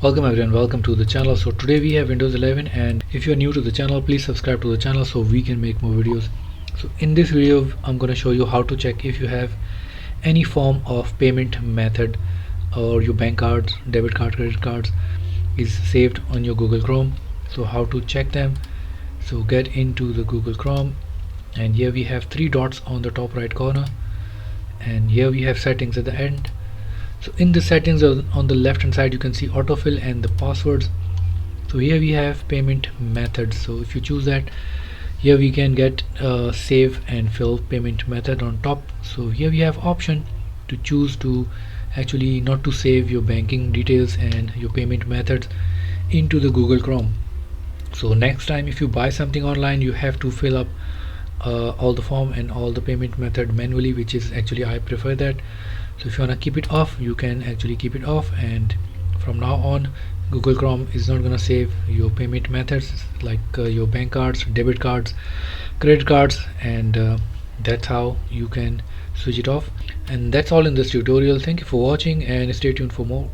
Welcome everyone, welcome to the channel. So today we have Windows 11, and if you're new to the channel, please subscribe to the channel so we can make more videos. So in this video I'm going to show you how to check if you have any form of payment method or your bank cards, debit card, credit cards is saved on your Google Chrome. So how to check them? So get into the Google Chrome, and here we have three dots on the top right corner, and here we have settings at the end. So in the settings on the left hand side you can see autofill and the passwords. So here we have payment methods. So if you choose that, here we can get save and fill payment method on top. So here we have option to choose to actually not to save your banking details and your payment methods into the Google Chrome. So next time if you buy something online, you have to fill up all the form and all the payment method manually, which is actually I prefer that. So if you want to keep it off, you can actually keep it off, and from now on Google Chrome is not going to save your payment methods like your bank cards, debit cards, credit cards, and that's how you can switch it off. And that's all in this tutorial. Thank you for watching and stay tuned for more.